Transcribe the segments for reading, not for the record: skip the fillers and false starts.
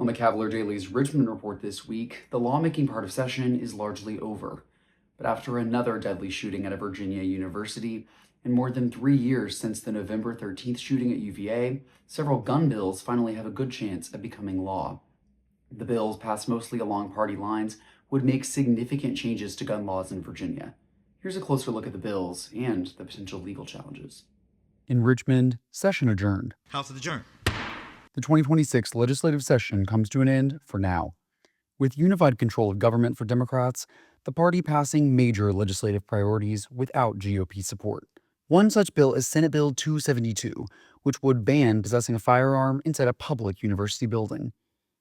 On the Cavalier Daily's Richmond report this week, the lawmaking part of session is largely over. But after another deadly shooting at a Virginia university, and more than 3 years since the November 13th shooting at UVA, several gun bills finally have a good chance of becoming law. The bills, passed mostly along party lines, would make significant changes to gun laws in Virginia. Here's a closer look at the bills and the potential legal challenges. In Richmond, session adjourned. House adjourned. The 2026 legislative session comes to an end for now. With unified control of government for Democrats, the party passing major legislative priorities without GOP support. One such bill is Senate Bill 272, which would ban possessing a firearm inside a public university building.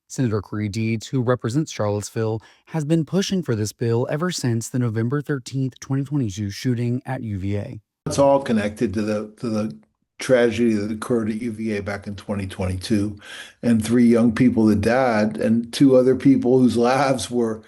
Senator Corey Deeds, who represents Charlottesville, has been pushing for this bill ever since the November 13th, 2022 shooting at UVA. It's all connected to the tragedy that occurred at UVA back in 2022, and 3 young people that died, and 2 other people whose lives were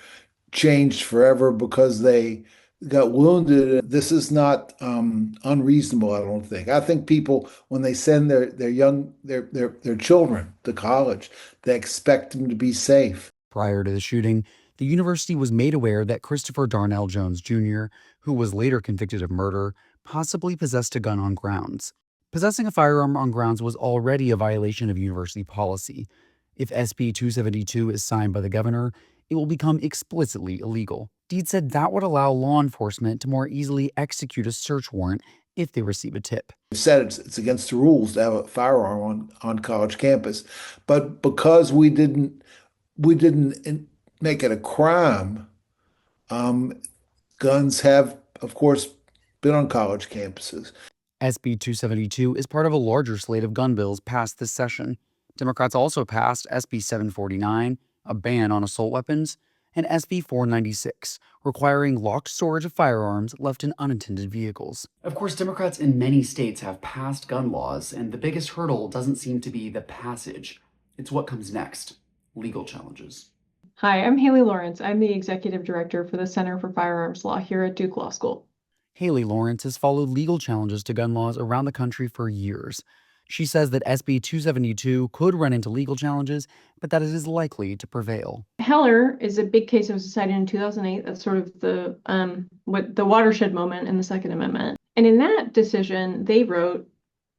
changed forever because they got wounded. This is not unreasonable, I don't think. I think people, when they send their children to college, they expect them to be safe. Prior to the shooting, the university was made aware that Christopher Darnell Jones Jr., who was later convicted of murder, possibly possessed a gun on grounds. Possessing a firearm on grounds was already a violation of university policy. If SB 272 is signed by the governor, it will become explicitly illegal. Deeds said that would allow law enforcement to more easily execute a search warrant if they receive a tip. It said it's against the rules to have a firearm on college campus, but because we didn't make it a crime, guns have, of course, been on college campuses. SB 272 is part of a larger slate of gun bills passed this session. Democrats also passed SB 749, a ban on assault weapons, and SB 496, requiring locked storage of firearms left in unattended vehicles. Of course, Democrats in many states have passed gun laws, and the biggest hurdle doesn't seem to be the passage. It's what comes next: legal challenges. Hi, I'm Haley Lawrence. I'm the Executive Director for the Center for Firearms Law here at Duke Law School. Haley Lawrence has followed legal challenges to gun laws around the country for years. She says that SB 272 could run into legal challenges, but that it is likely to prevail. Heller is a big case that was decided in 2008. That's sort of the watershed moment in the Second Amendment. And in that decision, they wrote,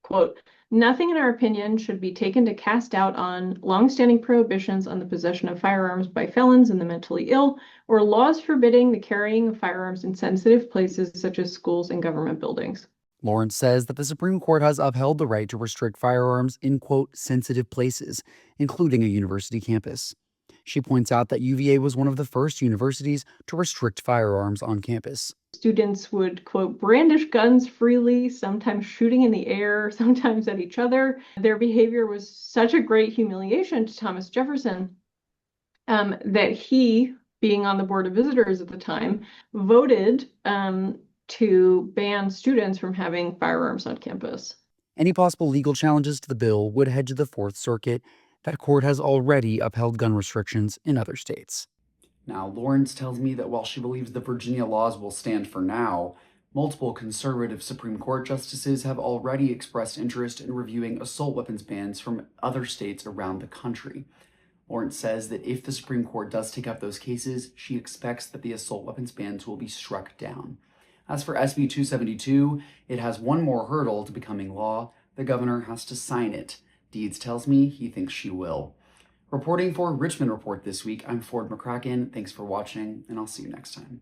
quote, "Nothing in our opinion should be taken to cast doubt on longstanding prohibitions on the possession of firearms by felons and the mentally ill, or laws forbidding the carrying of firearms in sensitive places such as schools and government buildings." Lawrence says that the Supreme Court has upheld the right to restrict firearms in, quote, sensitive places, including a university campus. She points out that UVA was one of the first universities to restrict firearms on campus. Students would, quote, brandish guns freely, sometimes shooting in the air, sometimes at each other. Their behavior was such a great humiliation to Thomas Jefferson that he, being on the Board of Visitors at the time, voted to ban students from having firearms on campus. Any possible legal challenges to the bill would head to the Fourth Circuit. That court has already upheld gun restrictions in other states. Now, Lawrence tells me that while she believes the Virginia laws will stand for now, multiple conservative Supreme Court justices have already expressed interest in reviewing assault weapons bans from other states around the country. Lawrence says that if the Supreme Court does take up those cases, she expects that the assault weapons bans will be struck down. As for SB 272, it has one more hurdle to becoming law. The governor has to sign it. Deeds tells me he thinks she will. Reporting for Richmond Report this week, I'm McCracken. Thanks for watching, and I'll see you next time.